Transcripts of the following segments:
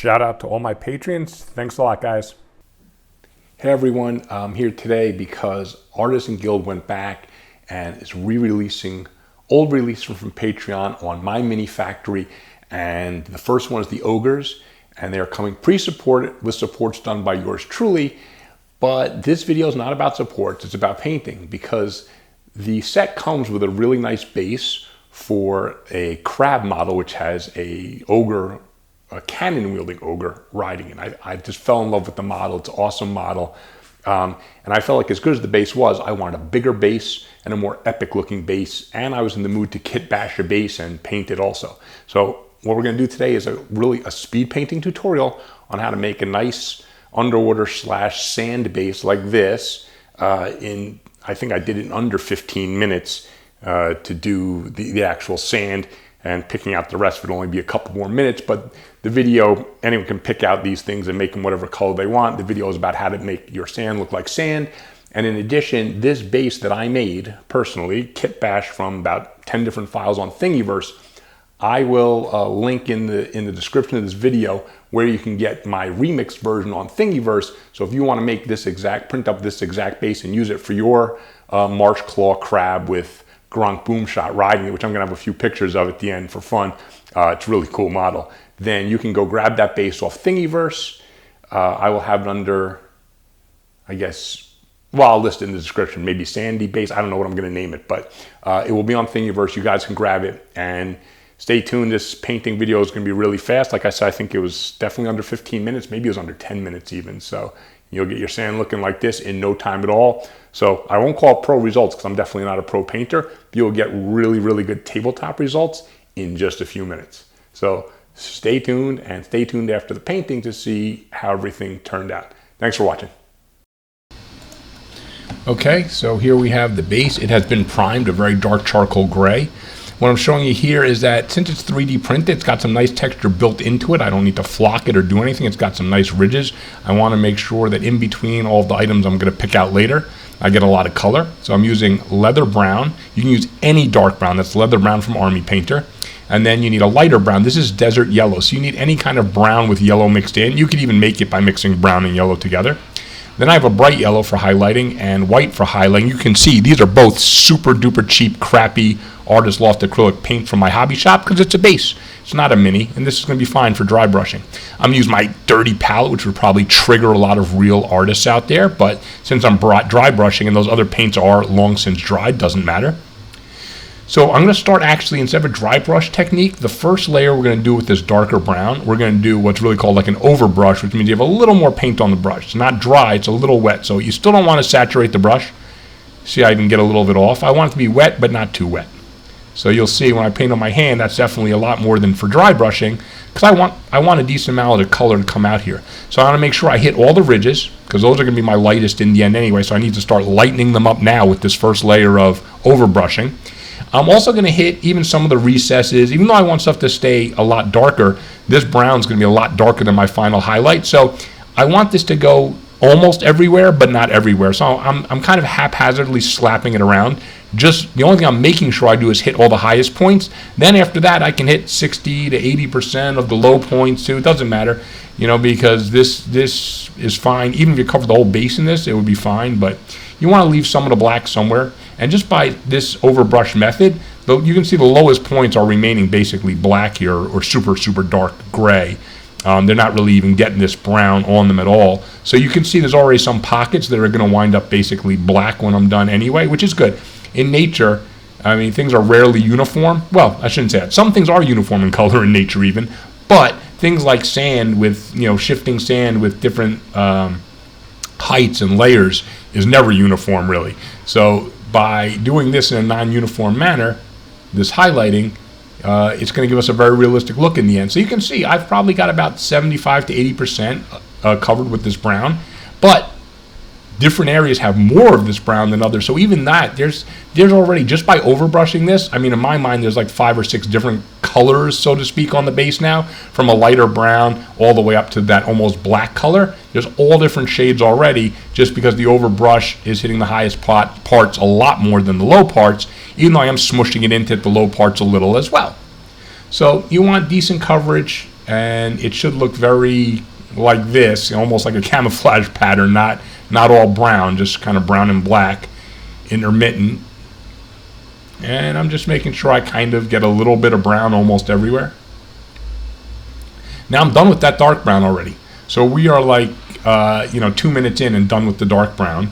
shout out to all my patrons. Thanks a lot, guys. Hey everyone, I'm here today because Artisan Guild went back and is re-releasing old releases from Patreon on my mini factory, and the first one is the Ogres, and they're coming pre-supported with supports done by yours truly. But this video is not about supports, it's about painting, because the set comes with a really nice base for a crab model which has a ogre, a cannon wielding ogre riding it. I just fell in love with the model. It's an awesome model. And I felt like as good as the base was, I wanted a bigger base and a more epic looking base. And I was in the mood to kit bash a base and paint it also. So what we're gonna do today is a speed painting tutorial on how to make a nice underwater / sand base like this. I think I did it in under 15 minutes to do the actual sand, and picking out the rest would only be a couple more minutes. But the video, anyone can pick out these things and make them whatever color they want. The video is about how to make your sand look like sand. And in addition, this base that I made personally, kit bashed from about 10 different files on Thingiverse, I will link in the description of this video where you can get my remixed version on Thingiverse. So if you want to make this print up this exact base and use it for your Marshclaw crab with Gronk Boomshot riding it, which I'm gonna have a few pictures of at the end for fun. It's a really cool model. Then you can go grab that base off Thingiverse. I will have it under, I guess, well, I'll list it in the description, maybe Sandy base. I don't know what I'm gonna name it, but it will be on Thingiverse. You guys can grab it and stay tuned. This painting video is gonna be really fast. Like I said, I think it was definitely under 15 minutes. Maybe it was under 10 minutes even. So you'll get your sand looking like this in no time at all. So I won't call it pro results because I'm definitely not a pro painter. You'll get really, really good tabletop results in just a few minutes. So stay tuned, and stay tuned after the painting to see how everything turned out. Thanks for watching. Okay, so here we have the base. It has been primed, a very dark charcoal gray. What I'm showing you here is that since it's 3D printed, it's got some nice texture built into it. I don't need to flock it or do anything. It's got some nice ridges. I want to make sure that in between all of the items I'm going to pick out later, I get a lot of color. So I'm using leather brown. You can use any dark brown. That's leather brown from Army Painter. And then you need a lighter brown. This is desert yellow. So you need any kind of brown with yellow mixed in. You could even make it by mixing brown and yellow together. Then I have a bright yellow for highlighting and white for highlighting. You can see these are both super duper cheap, crappy Artist Loft acrylic paint from my hobby shop because it's a base. It's not a mini, and this is going to be fine for dry brushing. I'm going to use my dirty palette, which would probably trigger a lot of real artists out there, but since I'm dry brushing and those other paints are long since dried, doesn't matter. So I'm going to start actually, instead of a dry brush technique, the first layer we're going to do with this darker brown, we're going to do what's really called like an overbrush, which means you have a little more paint on the brush. It's not dry, it's a little wet. So you still don't want to saturate the brush. See, I can get a little bit off. I want it to be wet, but not too wet. So you'll see when I paint on my hand, that's definitely a lot more than for dry brushing, because I want a decent amount of color to come out here. So I want to make sure I hit all the ridges, because those are going to be my lightest in the end anyway. So I need to start lightening them up now with this first layer of overbrushing. I'm also going to hit even some of the recesses. Even though I want stuff to stay a lot darker, this brown's going to be a lot darker than my final highlight. So I want this to go almost everywhere, but not everywhere. So I'm kind of haphazardly slapping it around. Just the only thing I'm making sure I do is hit all the highest points. Then after that, I can hit 60 to 80% of the low points too. It doesn't matter, you know, because this is fine. Even if you cover the whole base in this, it would be fine. But you want to leave some of the black somewhere. And just by this overbrush method, you can see the lowest points are remaining basically black here, or super, super dark gray. They're not really even getting this brown on them at all. So you can see there's already some pockets that are going to wind up basically black when I'm done anyway, which is good. In nature, I mean, things are rarely uniform. Well, I shouldn't say that. Some things are uniform in color in nature even, but things like sand with, you know, shifting sand with different heights and layers is never uniform really. So by doing this in a non-uniform manner, this highlighting, it's going to give us a very realistic look in the end. So you can see I've probably got about 75 to 80% covered with this brown, but different areas have more of this brown than others. So even that, there's already, just by overbrushing this, I mean, in my mind, there's like 5 or 6 different colors, so to speak, on the base now, from a lighter brown all the way up to that almost black color. There's all different shades already, just because the overbrush is hitting the highest parts a lot more than the low parts, even though I am smushing it into the low parts a little as well. So you want decent coverage and it should look very like this, almost like a camouflage pattern, not all brown, just kind of brown and black, intermittent. And I'm just making sure I kind of get a little bit of brown almost everywhere. Now I'm done with that dark brown already. So we are like 2 minutes in and done with the dark brown.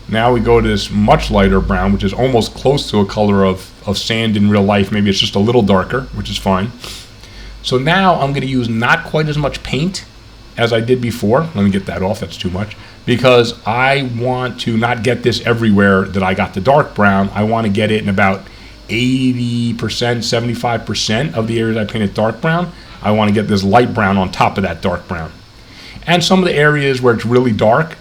Now we go to this much lighter brown, which is almost close to a color of sand in real life. Maybe it's just a little darker, which is fine. So now I'm going to use not quite as much paint as I did before. Let me get that off, that's too much. Because I want to not get this everywhere that I got the dark brown. I want to get it in about 80%, 75% of the areas I painted dark brown. I want to get this light brown on top of that dark brown. And some of the areas where it's really dark,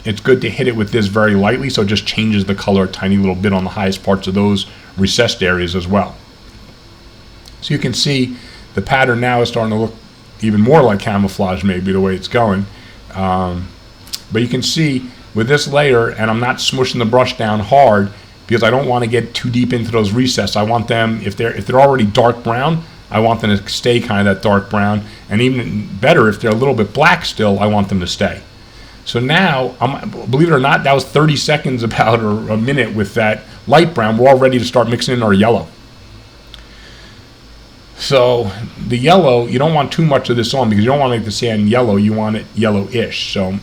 it's good to hit it with this very lightly, so it just changes the color a tiny little bit on the highest parts of those recessed areas as well. So you can see the pattern now is starting to look even more like camouflage, maybe the way it's going. But you can see with this layer, and I'm not smushing the brush down hard because I don't want to get too deep into those recesses. I want them, if they're already dark brown, I want them to stay kind of that dark brown, and even better, if they're a little bit black still, I want them to stay. So now, believe it or not, that was 30 seconds about, or a minute with that light brown. We're all ready to start mixing in our yellow. So the yellow, you don't want too much of this on because you don't want to make the sand yellow, you want it yellowish. So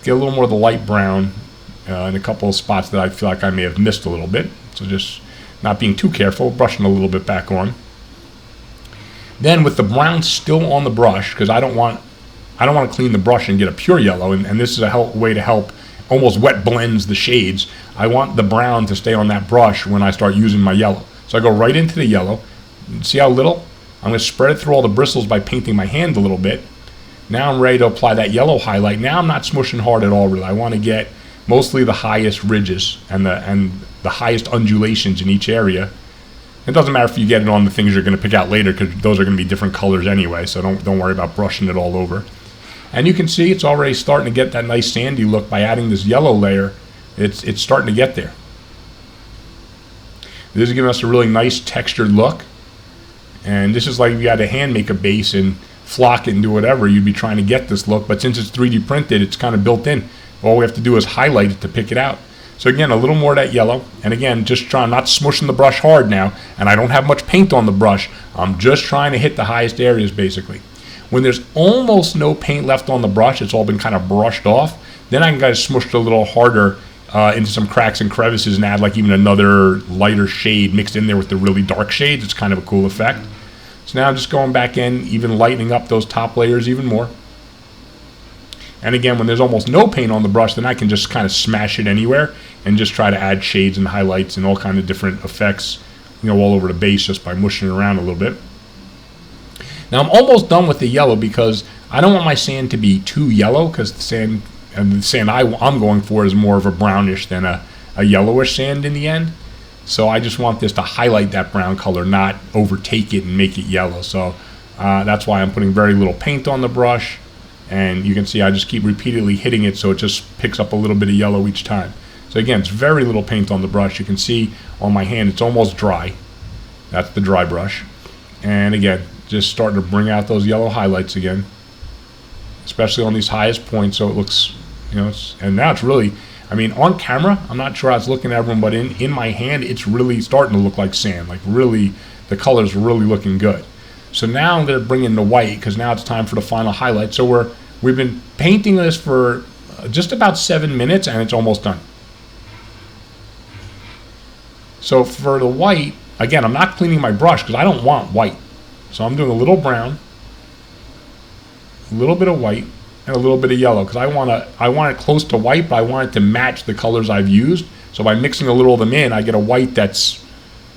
get a little more of the light brown in a couple of spots that I feel like I may have missed a little bit. So just not being too careful, brushing a little bit back on. Then with the brown still on the brush, because I don't want to clean the brush and get a pure yellow, and this is a way to help almost wet blends the shades. I want the brown to stay on that brush when I start using my yellow. So I go right into the yellow. See how little? I'm going to spread it through all the bristles by painting my hand a little bit. Now I'm ready to apply that yellow highlight. Now I'm not smushing hard at all, really. I want to get mostly the highest ridges and the highest undulations in each area. It doesn't matter if you get it on the things you're going to pick out later because those are going to be different colors anyway, so don't worry about brushing it all over. And you can see it's already starting to get that nice sandy look by adding this yellow layer. It's starting to get there. This is giving us a really nice textured look. And this is like if you had to hand make a base and flock it and do whatever, you'd be trying to get this look. But since it's 3D printed, it's kind of built in. All we have to do is highlight it to pick it out. So again, a little more of that yellow. And again, just trying, not smushing the brush hard now. And I don't have much paint on the brush. I'm just trying to hit the highest areas basically. When there's almost no paint left on the brush, it's all been kind of brushed off, then I can kind of smush it a little harder into some cracks and crevices and add like even another lighter shade mixed in there with the really dark shades. It's kind of a cool effect. So now I'm just going back in, even lightening up those top layers even more. And again, when there's almost no paint on the brush, then I can just kind of smash it anywhere and just try to add shades and highlights and all kinds of different effects, all over the base just by mushing it around a little bit. Now I'm almost done with the yellow because I don't want my sand to be too yellow because the sand I'm going for is more of a brownish than a yellowish sand in the end. So I just want this to highlight that brown color, not overtake it and make it yellow. So that's why I'm putting very little paint on the brush. And you can see I just keep repeatedly hitting it so it just picks up a little bit of yellow each time. So again, it's very little paint on the brush. You can see on my hand it's almost dry. That's the dry brush. And again, just starting to bring out those yellow highlights again, especially on these highest points. So it looks, and now it's really, on camera, I'm not sure how it's looking at everyone, but in my hand, it's really starting to look like sand. Like really, the color's really looking good. So now I'm going to bring in the white because now it's time for the final highlight. So we've been painting this for just about 7 minutes and it's almost done. So for the white, again, I'm not cleaning my brush because I don't want white. So I'm doing a little brown, a little bit of white, and a little bit of yellow because I want it close to white, but I want it to match the colors I've used. So by mixing a little of them in, I get a white that's,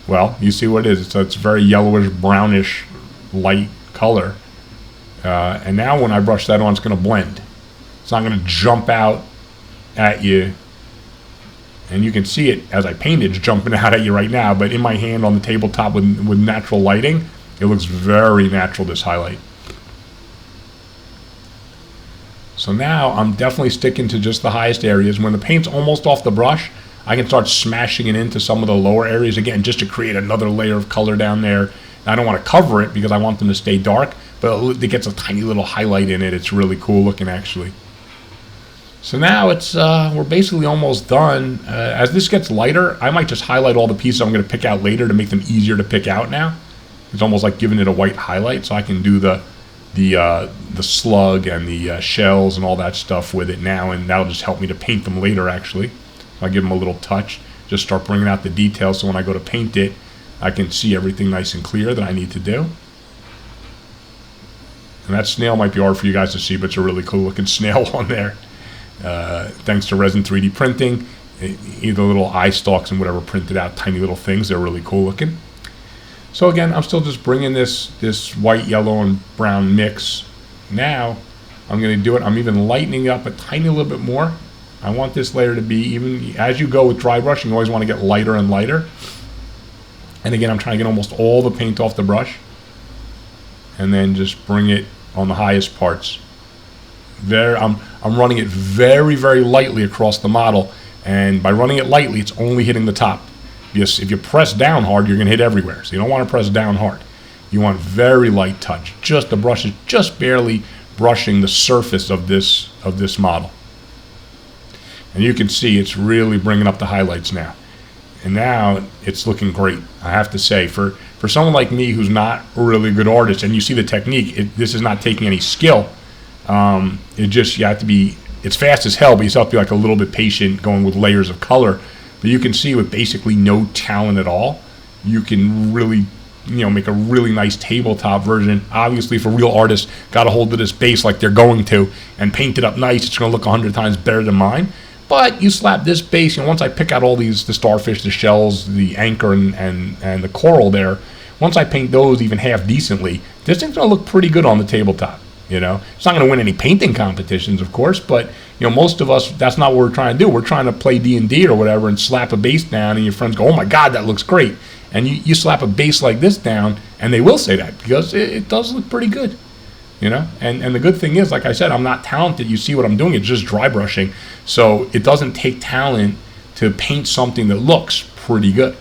well, you see what it is. So it's very yellowish, brownish, light color. And now when I brush that on, it's going to blend. It's not going to jump out at you. And you can see it as I paint it, it's jumping out at you right now. But in my hand on the tabletop with natural lighting, it looks very natural, this highlight. So now I'm definitely sticking to just the highest areas. When the paint's almost off the brush, I can start smashing it into some of the lower areas again, just to create another layer of color down there. I don't want to cover it because I want them to stay dark, but it gets a tiny little highlight in it. It's really cool looking, actually. So now it's we're basically almost done. As this gets lighter, I might just highlight all the pieces I'm going to pick out later to make them easier to pick out now. It's almost like giving it a white highlight, so I can do the slug and the shells and all that stuff with it now, and that'll just help me to paint them later, actually. I'll give them a little touch, just start bringing out the details, so when I go to paint it, I can see everything nice and clear that I need to do. And that snail might be hard for you guys to see, but it's a really cool looking snail on there. Thanks to Resin 3D printing, either little eye stalks and whatever printed out, tiny little things. They're really cool looking. So again, I'm still just bringing this white, yellow, and brown mix. Now I'm going to do it. I'm even lightening up a tiny little bit more. I want this layer to be even, as you go with dry brushing, you always want to get lighter and lighter. And again, I'm trying to get almost all the paint off the brush, and then just bring it on the highest parts. There, I'm running it very, very lightly across the model, and by running it lightly, it's only hitting the top. Because if you press down hard, you're going to hit everywhere. So you don't want to press down hard. You want very light touch. Just the brush is just barely brushing the surface of this model. And you can see it's really bringing up the highlights now. And now it's looking great, I have to say. For someone like me who's not a really good artist, and you see the technique, this is not taking any skill. It just, you have to be, it's fast as hell, but you still have to be like a little bit patient going with layers of color. But you can see with basically no talent at all, you can really, make a really nice tabletop version. Obviously, if a real artist got a hold of this base like they're going to and paint it up nice, it's going to look 100 times better than mine. But you slap this base, once I pick out all the starfish, the shells, the anchor, and the coral there, once I paint those even half decently, this thing's going to look pretty good on the tabletop. It's not going to win any painting competitions, of course, but most of us, that's not what we're trying to do. We're trying to play D&D or whatever and slap a base down, and your friends go, "Oh my God, that looks great!" And you slap a base like this down, and they will say that because it does look pretty good. And the good thing is, like I said, I'm not talented. You see what I'm doing? It's just dry brushing, so it doesn't take talent to paint something that looks pretty good.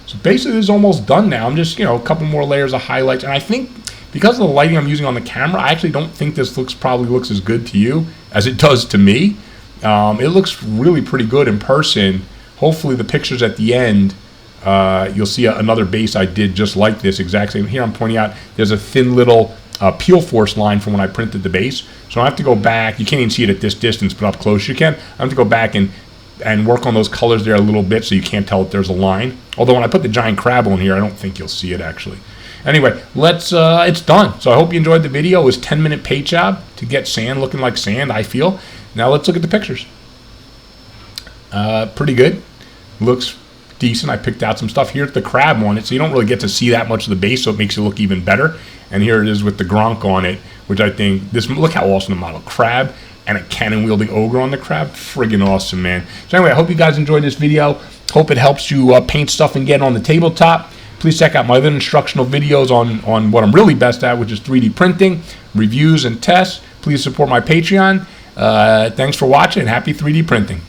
So basically, this is almost done now. I'm just a couple more layers of highlights, and I think, because of the lighting I'm using on the camera, I actually don't think this probably looks as good to you as it does to me. It looks really pretty good in person. Hopefully the pictures at the end, you'll see another base I did just like this exact same. Here I'm pointing out there's a thin little peel force line from when I printed the base. So I have to go back. You can't even see it at this distance, but up close you can. I have to go back and work on those colors there a little bit so you can't tell if there's a line. Although when I put the giant crab on here, I don't think you'll see it actually. Anyway, it's done. So I hope you enjoyed the video. It was a 10-minute paint job to get sand looking like sand, I feel. Now let's look at the pictures. Pretty good. Looks decent. I picked out some stuff. Here's the crab on it, so you don't really get to see that much of the base, so it makes it look even better. And here it is with the gronk on it, which I think, look how awesome the model. Crab and a cannon-wielding ogre on the crab. Friggin' awesome, man. So anyway, I hope you guys enjoyed this video. Hope it helps you paint stuff and get on the tabletop. Please check out my other instructional videos on what I'm really best at, which is 3D printing, reviews, and tests. Please support my Patreon. Thanks for watching, and happy 3D printing.